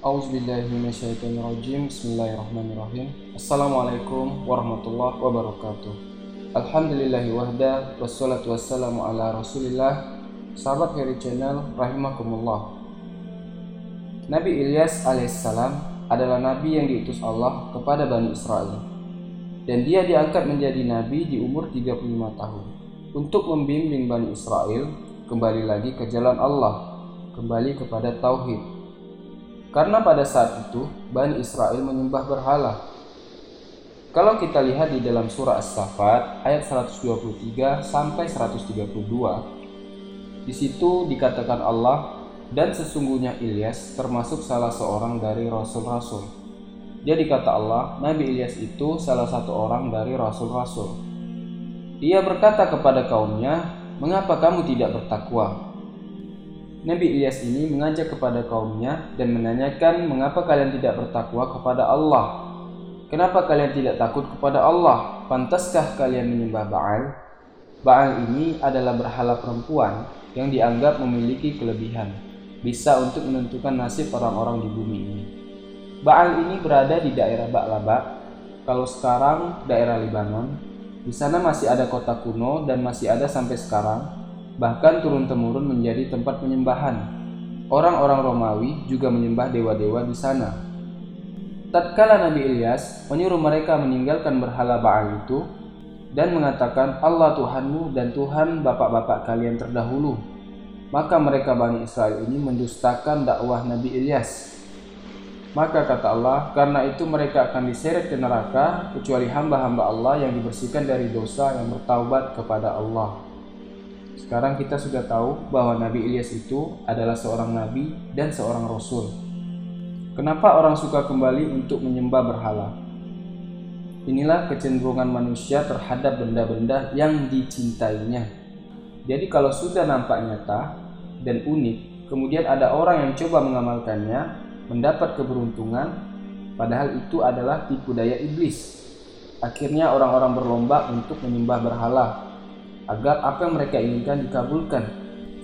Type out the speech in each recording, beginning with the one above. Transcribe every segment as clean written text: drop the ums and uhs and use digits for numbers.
Auzubillahiminasyaitonirrajim. Bismillahirrahmanirrahim. Assalamualaikum warahmatullahi wabarakatuh. Alhamdulillahi wahda, wassalatu wassalamu ala rasulillah. Sahabat Heri Channel, rahimakumullah. Nabi Ilyas alaihissalam adalah nabi yang diutus Allah kepada Bani Israel. Dan dia diangkat menjadi nabi di umur 35 tahun untuk membimbing Bani Israel kembali lagi ke jalan Allah, kembali kepada tauhid. Karena pada saat itu Bani Israel menyembah berhala. Kalau kita lihat di dalam surah As-Saffat ayat 123 sampai 132, di situ dikatakan Allah, dan sesungguhnya Ilyas termasuk salah seorang dari rasul-rasul. Jadi kata Allah, Nabi Ilyas itu salah satu orang dari rasul-rasul. Ia berkata kepada kaumnya, "Mengapa kamu tidak bertakwa?" Nabi Ilyas ini mengajak kepada kaumnya dan menanyakan, mengapa kalian tidak bertakwa kepada Allah? Kenapa kalian tidak takut kepada Allah? Pantaskah kalian menyembah Baal? Baal ini adalah berhala perempuan yang dianggap memiliki kelebihan, bisa untuk menentukan nasib orang-orang di bumi ini. Baal ini berada di daerah Ba'laba, kalau sekarang daerah Libanon. Di sana masih ada kota kuno dan masih ada sampai sekarang. Bahkan turun-temurun menjadi tempat penyembahan. Orang-orang Romawi juga menyembah dewa-dewa di sana. Tatkala Nabi Ilyas menyuruh mereka meninggalkan berhala Baal itu dan mengatakan, "Allah Tuhanmu dan Tuhan bapak-bapak kalian terdahulu," maka mereka Bani Israel ini mendustakan dakwah Nabi Ilyas. Maka kata Allah, karena itu mereka akan diseret ke neraka kecuali hamba-hamba Allah yang dibersihkan dari dosa yang bertaubat kepada Allah. Sekarang kita sudah tahu bahwa Nabi Ilyas itu adalah seorang nabi dan seorang rasul. Kenapa orang suka kembali untuk menyembah berhala? Inilah kecenderungan manusia terhadap benda-benda yang dicintainya. Jadi kalau sudah nampak nyata dan unik, kemudian ada orang yang coba mengamalkannya, mendapat keberuntungan, padahal itu adalah tipu daya iblis. Akhirnya orang-orang berlomba untuk menyembah berhala agar apa yang mereka inginkan dikabulkan,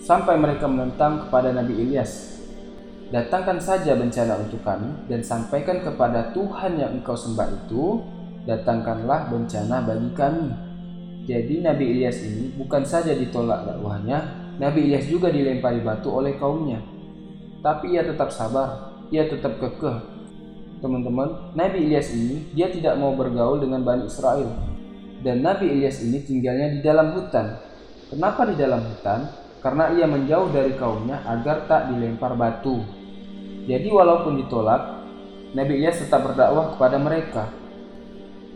sampai mereka menentang kepada Nabi Ilyas, "Datangkan saja bencana untuk kami dan sampaikan kepada Tuhan yang engkau sembah itu, datangkanlah bencana bagi kami." Jadi Nabi Ilyas ini bukan saja ditolak dakwahnya, Nabi Ilyas juga dilempari batu oleh kaumnya. Tapi ia tetap sabar, ia tetap kekeh. Teman-teman, Nabi Ilyas ini dia tidak mau bergaul dengan Bani Israel. Dan Nabi Ilyas ini tinggalnya di dalam hutan. Kenapa di dalam hutan? Karena ia menjauh dari kaumnya agar tak dilempar batu. Jadi walaupun ditolak, Nabi Ilyas tetap berdakwah kepada mereka.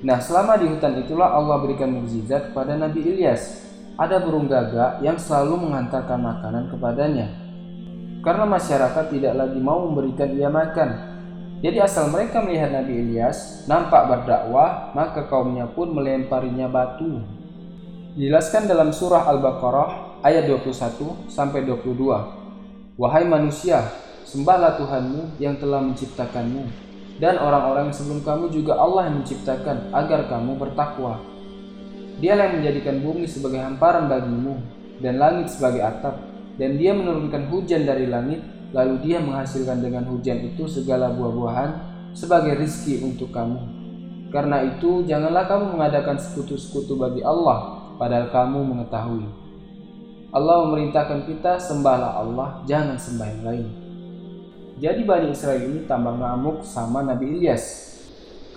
Nah, selama di hutan itulah Allah berikan mukjizat kepada Nabi Ilyas. Ada burung gagak yang selalu mengantarkan makanan kepadanya. Karena masyarakat tidak lagi mau memberikan ia makan. Jadi asal mereka melihat Nabi Ilyas nampak berdakwah, maka kaumnya pun melemparinya batu. Dijelaskan dalam surah Al-Baqarah ayat 21 sampai 22. "Wahai manusia, sembahlah Tuhanmu yang telah menciptakanmu, dan orang-orang sebelum kamu juga Allah yang menciptakan agar kamu bertakwa. Dialah yang menjadikan bumi sebagai hamparan bagimu dan langit sebagai atap, dan Dia menurunkan hujan dari langit, lalu Dia menghasilkan dengan hujan itu segala buah-buahan sebagai rizki untuk kamu. Karena itu janganlah kamu mengadakan sekutu-sekutu bagi Allah, padahal kamu mengetahui." Allah memerintahkan kita, sembahlah Allah, jangan sembah yang lain. Jadi Bani Israel ini tambah ngamuk sama Nabi Ilyas.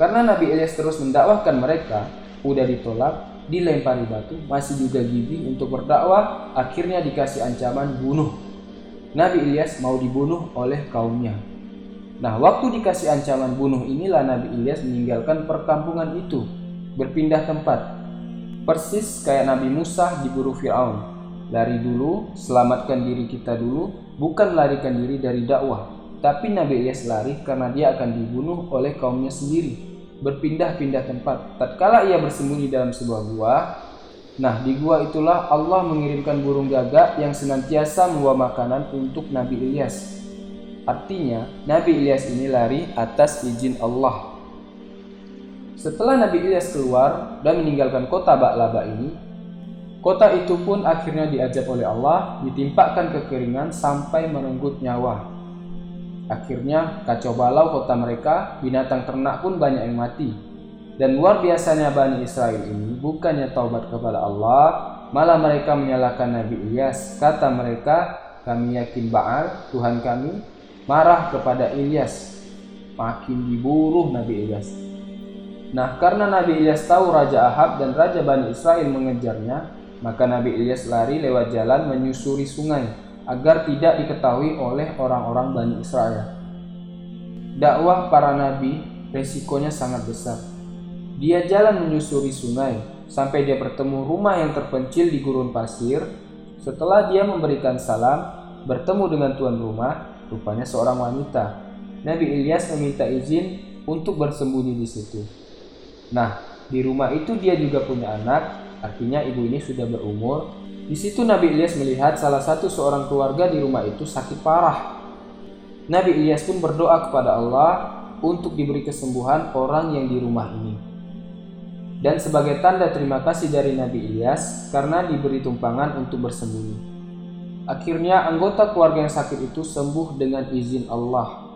Karena Nabi Ilyas terus mendakwahkan mereka, udah ditolak, dilempari batu, masih juga gigih untuk berdakwah, akhirnya dikasih ancaman bunuh. Nabi Ilyas mau dibunuh oleh kaumnya. Nah, waktu dikasih ancaman bunuh inilah Nabi Ilyas meninggalkan perkampungan itu, berpindah tempat. Persis kayak Nabi Musa diburu Fir'aun. Lari dulu, selamatkan diri kita dulu, bukan larikan diri dari dakwah. Tapi Nabi Ilyas lari karena dia akan dibunuh oleh kaumnya sendiri. Berpindah-pindah tempat. Tatkala ia bersembunyi dalam sebuah gua, nah, di gua itulah Allah mengirimkan burung gagak yang senantiasa membawa makanan untuk Nabi Ilyas. Artinya, Nabi Ilyas ini lari atas izin Allah. Setelah Nabi Ilyas keluar dan meninggalkan kota Ba'laba ini, kota itu pun akhirnya diazab oleh Allah, ditimpakan kekeringan sampai merenggut nyawa. Akhirnya kacau balau kota mereka, binatang ternak pun banyak yang mati. Dan luar biasanya Bani Israel ini bukannya taubat kepada Allah, malah mereka menyalahkan Nabi Ilyas. Kata mereka, kami yakin Baal, Tuhan kami, marah kepada Ilyas. Makin diburu Nabi Ilyas. Nah, karena Nabi Ilyas tahu Raja Ahab dan Raja Bani Israel mengejarnya, maka Nabi Ilyas lari lewat jalan menyusuri sungai agar tidak diketahui oleh orang-orang Bani Israel. Dakwah para nabi resikonya sangat besar. Dia jalan menyusuri sungai sampai dia bertemu rumah yang terpencil di gurun pasir. Setelah dia memberikan salam, bertemu dengan tuan rumah, rupanya seorang wanita. Nabi Ilyas meminta izin untuk bersembunyi di situ. Nah, di rumah itu dia juga punya anak, artinya ibu ini sudah berumur. Di situ Nabi Ilyas melihat salah satu seorang keluarga di rumah itu sakit parah. Nabi Ilyas pun berdoa kepada Allah untuk diberi kesembuhan orang yang di rumah ini. Dan sebagai tanda terima kasih dari Nabi Ilyas karena diberi tumpangan untuk bersembunyi. Akhirnya anggota keluarga yang sakit itu sembuh dengan izin Allah.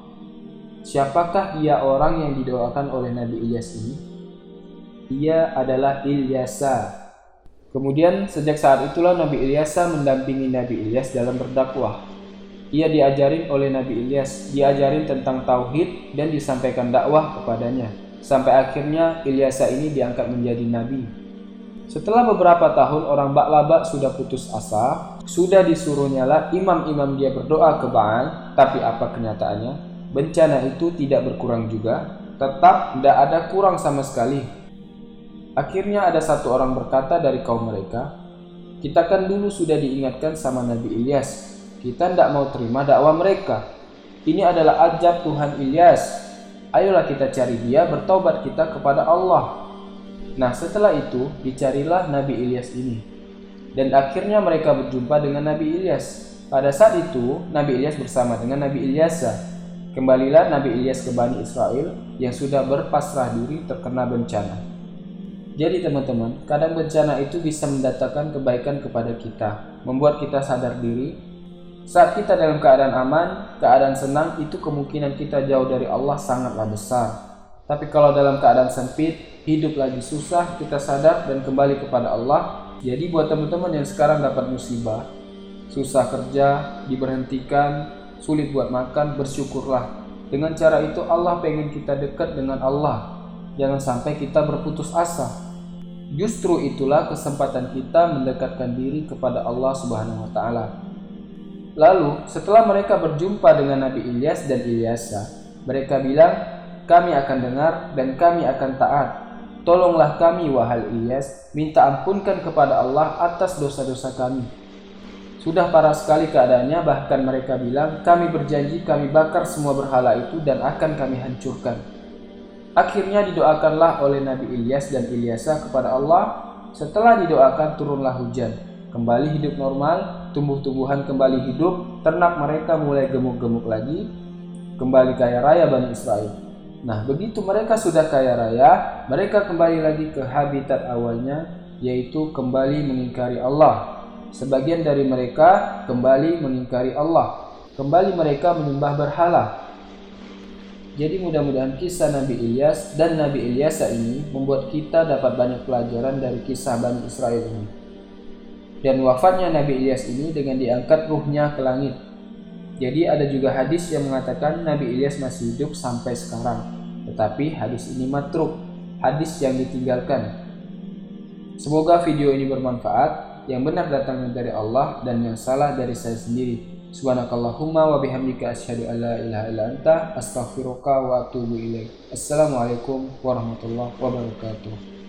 Siapakah dia orang yang didoakan oleh Nabi Ilyas ini? Ia adalah Ilyasa. Kemudian sejak saat itulah Nabi Ilyasa mendampingi Nabi Ilyas dalam berdakwah. Ia diajarin oleh Nabi Ilyas, diajarin tentang tauhid dan disampaikan dakwah kepadanya. Sampai akhirnya Ilyasa ini diangkat menjadi nabi. Setelah beberapa tahun orang Ba'laba sudah putus asa, sudah disuruh nyala imam-imam dia berdoa ke Baal, tapi apa kenyataannya? Bencana itu tidak berkurang juga, tetap tidak ada kurang sama sekali. Akhirnya ada satu orang berkata dari kaum mereka, kita kan dulu sudah diingatkan sama Nabi Ilyas, kita tidak mau terima dakwah mereka. Ini adalah ajab Tuhan Ilyas. Ayolah kita cari dia, bertobat kita kepada Allah. Nah, setelah itu dicarilah Nabi Ilyas ini. Dan akhirnya mereka berjumpa dengan Nabi Ilyas. Pada saat itu Nabi Ilyas bersama dengan Nabi Ilyasa. Kembalilah Nabi Ilyas ke Bani Israel yang sudah berpasrah diri terkena bencana. Jadi teman-teman, kadang bencana itu bisa mendatangkan kebaikan kepada kita, membuat kita sadar diri. Saat kita dalam keadaan aman, keadaan senang, itu kemungkinan kita jauh dari Allah sangatlah besar. Tapi kalau dalam keadaan sempit, hidup lagi susah, kita sadar dan kembali kepada Allah. Jadi buat teman-teman yang sekarang dapat musibah, susah kerja, diberhentikan, sulit buat makan, bersyukurlah. Dengan cara itu Allah pengen kita dekat dengan Allah. Jangan sampai kita berputus asa. Justru itulah kesempatan kita mendekatkan diri kepada Allah Subhanahu wa taala. Lalu setelah mereka berjumpa dengan Nabi Ilyas dan Ilyasa, mereka bilang, kami akan dengar dan kami akan taat. Tolonglah kami wahai Ilyas, minta ampunkan kepada Allah atas dosa-dosa kami. Sudah parah sekali keadaannya, bahkan mereka bilang, kami berjanji kami bakar semua berhala itu dan akan kami hancurkan. Akhirnya didoakanlah oleh Nabi Ilyas dan Ilyasa kepada Allah. Setelah didoakan turunlah hujan. Kembali hidup normal, tumbuh-tumbuhan kembali hidup, ternak mereka mulai gemuk-gemuk lagi, kembali kaya raya Bani Israel. Nah, begitu mereka sudah kaya raya, mereka kembali lagi ke habitat awalnya, yaitu kembali mengingkari Allah. Sebagian dari mereka kembali mengingkari Allah, kembali mereka menyembah berhala. Jadi mudah-mudahan kisah Nabi Ilyas dan Nabi Ilyasa ini membuat kita dapat banyak pelajaran dari kisah Bani Israel ini. Dan wafatnya Nabi Ilyas ini dengan diangkat ruhnya ke langit. Jadi ada juga hadis yang mengatakan Nabi Ilyas masih hidup sampai sekarang. Tetapi hadis ini matruk, hadis yang ditinggalkan. Semoga video ini bermanfaat, yang benar datangnya dari Allah dan yang salah dari saya sendiri. Subhanakallahumma wa bihamdika asyhadu an la ilaha illa anta astaghfiruka wa atubu ilaik. Assalamualaikum warahmatullahi wabarakatuh.